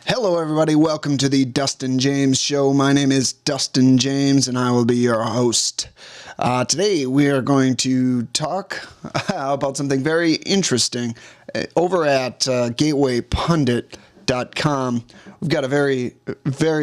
Hello everybody, welcome to the Dustin James Show. My name is Dustin James and I will be your host. Today we are going to talk about something very interesting. Over at gatewaypundit.com, we've got a very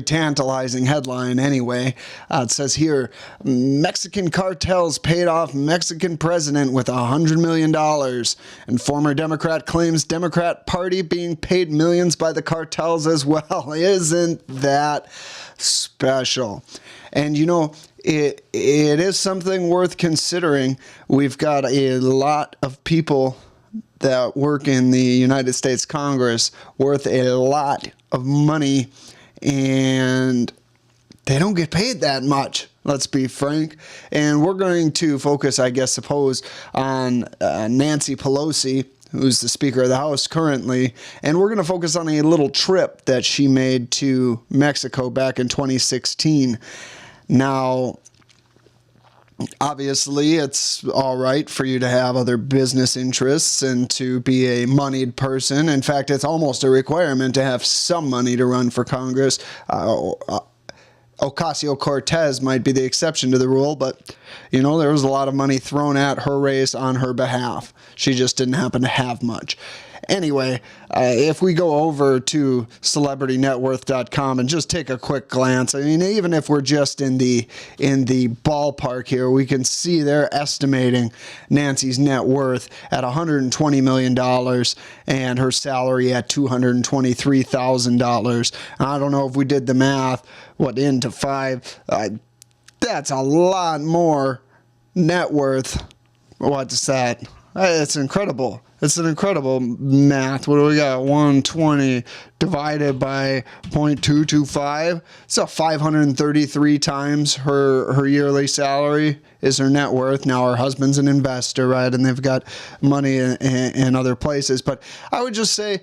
tantalizing headline anyway. It says here, Mexican cartels paid off Mexican president with $100 million, and former Democrat claims Democrat Party being paid millions by the cartels as well. Isn't that special? And you know, it is something worth considering. We've got a lot of people that work in the United States Congress worth a lot of money, and they don't get paid that much, let's be frank. And we're going to focus, I guess, on Nancy Pelosi, who's the Speaker of the House currently, and we're going to focus on a little trip that she made to Mexico back in 2016. Now, obviously, it's all right for you to have other business interests and to be a moneyed person. In fact, it's almost a requirement to have some money to run for Congress. Ocasio-Cortez might be the exception to the rule, but, you know, there was a lot of money thrown at her race on her behalf. She just didn't happen to have much. Anyway, if we go over to celebritynetworth.com and just take a quick glance, I mean, even if we're just in the ballpark here, we can see they're estimating Nancy's net worth at $120 million and her salary at $223,000. I don't know if we did the math, into 5, that's a lot more net worth. What's that? It's incredible. It's an incredible math. What do we got? 120 divided by 0.225. So 533 times her yearly salary is her net worth. Now her husband's an investor, right? And they've got money in other places. But I would just say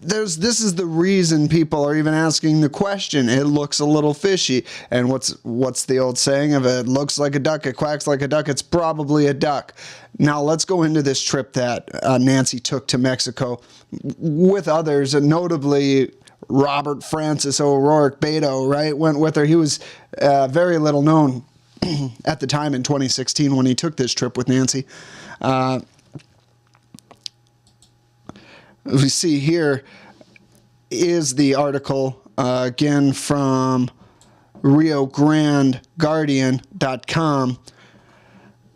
this is the reason people are even asking the question. It looks a little fishy. And what's the old saying? If it looks like a duck, it quacks like a duck, it's probably a duck. Now let's go into this trip that Nancy took to Mexico with others, and notably Robert Francis O'Rourke, Beto, right, went with her. He was very little known at the time in 2016 when he took this trip with Nancy. We see here is the article, again from RioGrandeGuardian.com.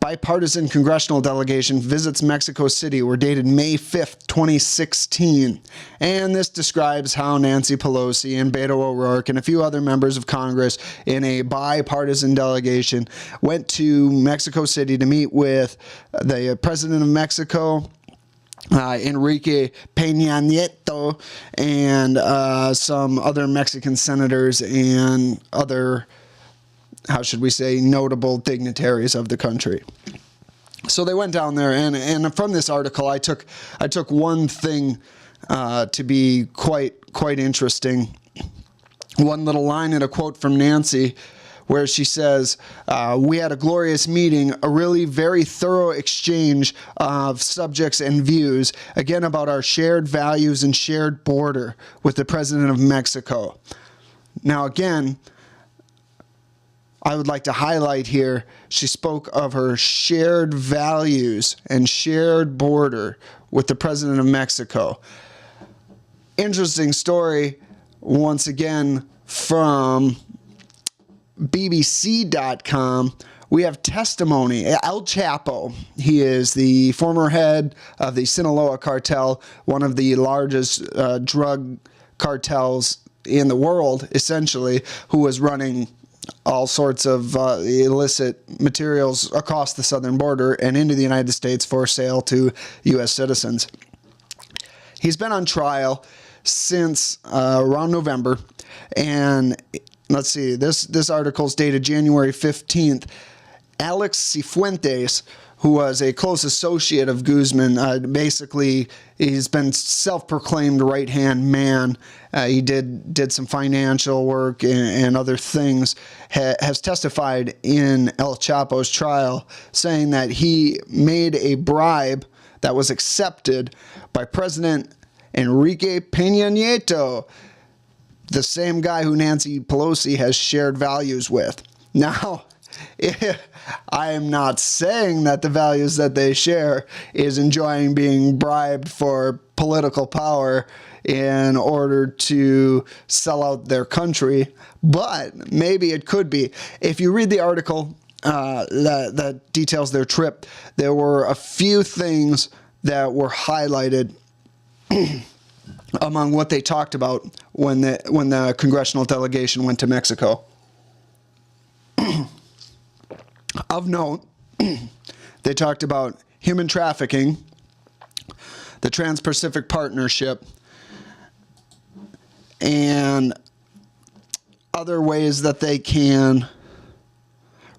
Bipartisan congressional delegation visits Mexico City, were dated May 5th, 2016. And this describes how Nancy Pelosi and Beto O'Rourke and a few other members of Congress in a bipartisan delegation went to Mexico City to meet with the President of Mexico, Enrique Peña Nieto, and some other Mexican senators and other, how should we say, notable dignitaries of the country. So they went down there, and from this article, I took one thing to be quite interesting. One little line in a quote from Nancy, where she says, we had a glorious meeting, a really very thorough exchange of subjects and views, again about our shared values and shared border with the President of Mexico. Now again, I would like to highlight here, she spoke of her shared values and shared border with the President of Mexico. Interesting story, once again, from BBC.com. We have testimony. El Chapo, he is the former head of the Sinaloa cartel, one of the largest drug cartels in the world, essentially, who was running all sorts of illicit materials across the southern border and into the United States for sale to U.S. citizens. He's been on trial since around November, and let's see, this article is dated January 15th. Alex Cifuentes, who was a close associate of Guzman, basically he's been self-proclaimed right-hand man. He did some financial work and other things, has testified in El Chapo's trial, saying that he made a bribe that was accepted by President Enrique Peña Nieto, the same guy who Nancy Pelosi has shared values with. Now, I am not saying that the values that they share is enjoying being bribed for political power in order to sell out their country, but maybe it could be. If you read the article that details their trip, there were a few things that were highlighted among what they talked about when the congressional delegation went to Mexico. Of note, they talked about human trafficking, the Trans-Pacific Partnership, and other ways that they can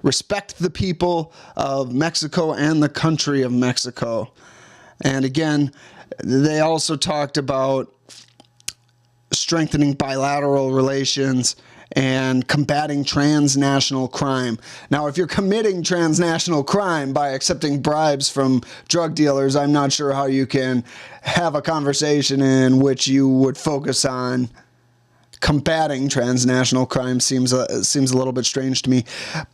respect the people of Mexico and the country of Mexico. And again, they also talked about strengthening bilateral relations and combating transnational crime. Now, if you're committing transnational crime by accepting bribes from drug dealers, I'm not sure how you can have a conversation in which you would focus on combating transnational crime. Seems a little bit strange to me.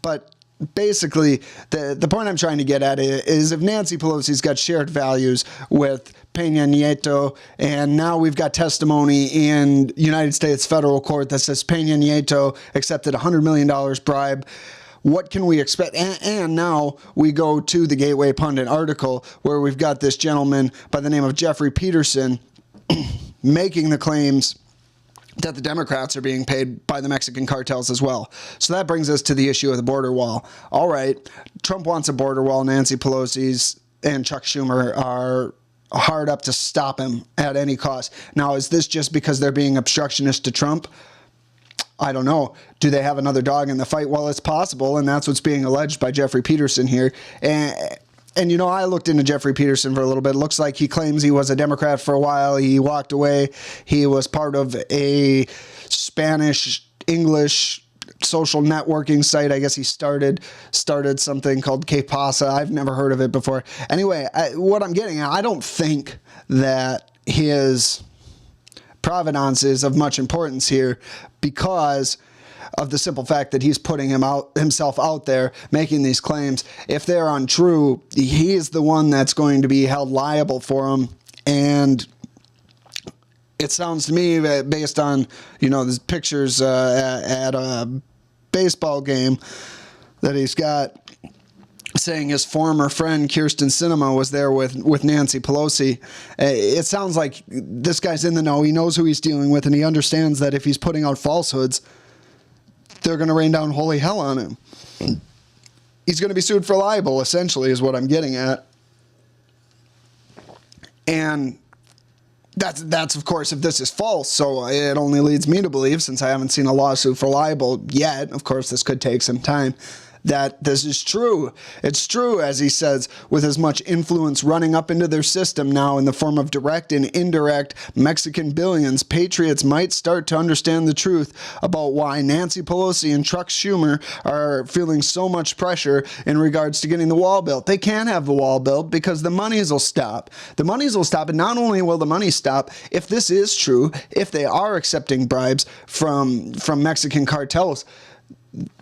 But basically, the point I'm trying to get at is if Nancy Pelosi's got shared values with Peña Nieto, and now we've got testimony in United States federal court that says Peña Nieto accepted $100 million bribe, what can we expect? And now we go to the Gateway Pundit article where we've got this gentleman by the name of Jeffrey Peterson making the claims that the Democrats are being paid by the Mexican cartels as well. So that brings us to the issue of the border wall. All right, Trump wants a border wall. Nancy Pelosi's and Chuck Schumer are hard up to stop him at any cost. Now, is this just because they're being obstructionist to Trump? I don't know. Do they have another dog in the fight? Well, it's possible, and that's what's being alleged by Jeffrey Peterson here. And you know, I looked into Jeffrey Peterson for a little bit. It looks like he claims he was a Democrat for a while. He walked away. He was part of a Spanish-English social networking site. I guess he started something called Que Pasa. I've never heard of it before. Anyway, what I'm getting at, I don't think that his provenance is of much importance here because of the simple fact that he's putting himself out there, making these claims. If they're untrue, he is the one that's going to be held liable for them. And it sounds to me, based on, you know, the pictures at a baseball game that he's got, saying his former friend Kirsten Sinema was there with Nancy Pelosi. It sounds like this guy's in the know. He knows who he's dealing with, and he understands that if he's putting out falsehoods, they're going to rain down holy hell on him. He's going to be sued for libel, essentially, is what I'm getting at. And that's of course, if this is false, so it only leads me to believe, since I haven't seen a lawsuit for libel yet, of course this could take some time, that this is true. It's true, as he says, with as much influence running up into their system now in the form of direct and indirect Mexican billions, patriots might start to understand the truth about why Nancy Pelosi and Chuck Schumer are feeling so much pressure in regards to getting the wall built. They can't have the wall built because the monies will stop. The monies will stop, and not only will the money stop, if this is true, if they are accepting bribes from Mexican cartels,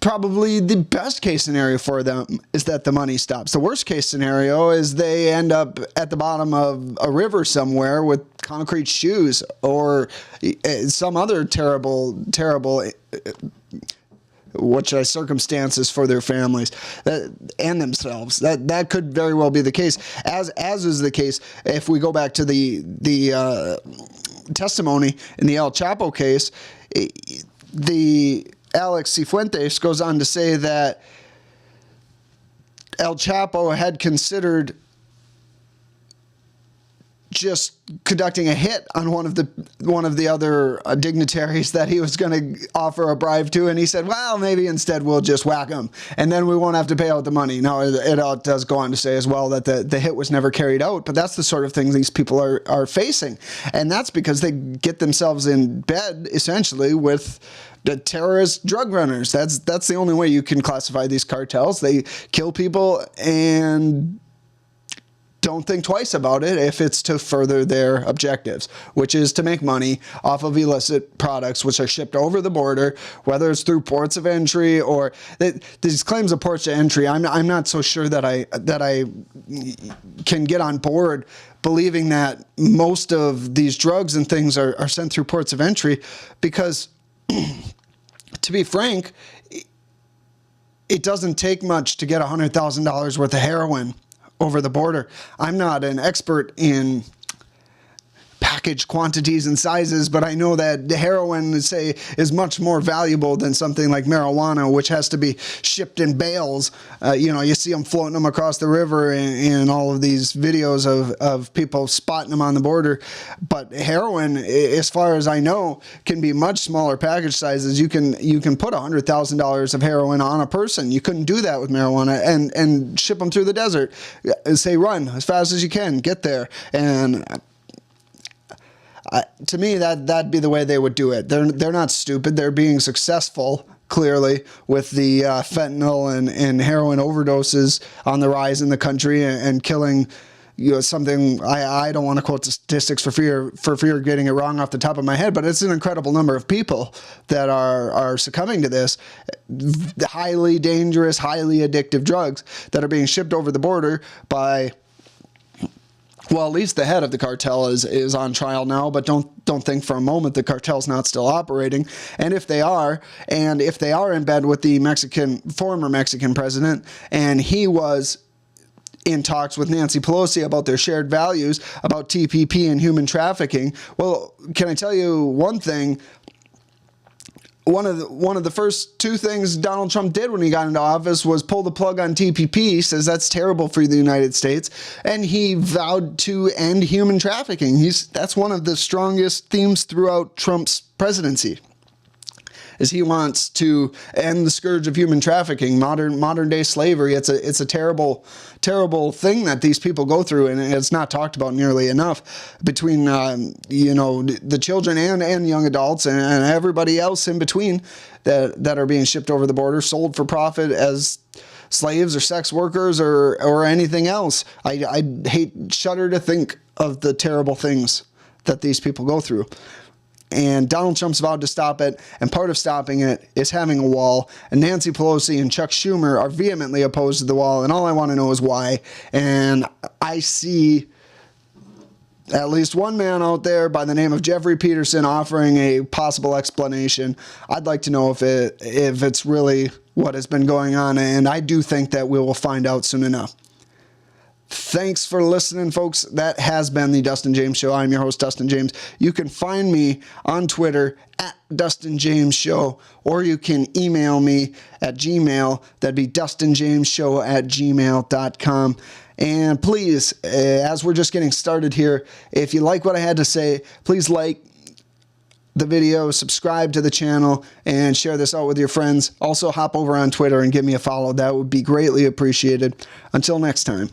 probably the best case scenario for them is that the money stops. The worst case scenario is they end up at the bottom of a river somewhere with concrete shoes or some other terrible circumstances for their families and themselves. That could very well be the case, as is the case if we go back to the testimony in the El Chapo case. The Alex Cifuentes goes on to say that El Chapo had considered just conducting a hit on one of the other dignitaries that he was going to offer a bribe to, and he said, well, maybe instead we'll just whack him, and then we won't have to pay out the money. Now, it does go on to say as well that the hit was never carried out, but that's the sort of thing these people are facing, and that's because they get themselves in bed, essentially, with the terrorist drug runners. That's the only way you can classify these cartels. They kill people and don't think twice about it if it's to further their objectives, which is to make money off of illicit products which are shipped over the border, whether it's through ports of entry or these claims of ports of entry. I'm not so sure that I can get on board believing that most of these drugs and things are sent through ports of entry, because to be frank, it doesn't take much to get $100,000 worth of heroin over the border. I'm not an expert in package quantities and sizes, but I know that the heroin, say, is much more valuable than something like marijuana, which has to be shipped in bales. You see them floating them across the river in all of these videos of people spotting them on the border. But heroin, as far as I know, can be much smaller package sizes. You can put $100,000 of heroin on a person. You couldn't do that with marijuana, and ship them through the desert. Say, run as fast as you can, get there. And to me, that'd be the way they would do it. They're not stupid. They're being successful, clearly, with the fentanyl and heroin overdoses on the rise in the country, and killing, something. I don't want to quote the statistics for fear of getting it wrong off the top of my head, but it's an incredible number of people that are succumbing to this highly dangerous, highly addictive drugs that are being shipped over the border by, well, at least the head of the cartel is on trial now, but don't think for a moment the cartel's not still operating. And if they are in bed with the former Mexican president, and he was in talks with Nancy Pelosi about their shared values, about TPP and human trafficking, well, can I tell you one thing? One of the first two things Donald Trump did when he got into office was pull the plug on TPP. He says that's terrible for the United States, and he vowed to end human trafficking. That's one of the strongest themes throughout Trump's presidency, is he wants to end the scourge of human trafficking, modern day slavery. It's a terrible thing that these people go through, and it's not talked about nearly enough between the children and young adults and everybody else in between that are being shipped over the border, sold for profit as slaves or sex workers or anything else. I shudder to think of the terrible things that these people go through. And Donald Trump's vowed to stop it, and part of stopping it is having a wall. And Nancy Pelosi and Chuck Schumer are vehemently opposed to the wall, and all I want to know is why. And I see at least one man out there by the name of Jeffrey Peterson offering a possible explanation. I'd like to know if it's really what has been going on, and I do think that we will find out soon enough. Thanks for listening, folks. That has been the Dustin James Show. I'm your host, Dustin James. You can find me on Twitter at Dustin James Show, or you can email me at Gmail. That'd be dustinjamesshow@gmail.com. And please, as we're just getting started here, if you like what I had to say, please like the video, subscribe to the channel, and share this out with your friends. Also, hop over on Twitter and give me a follow. That would be greatly appreciated. Until next time.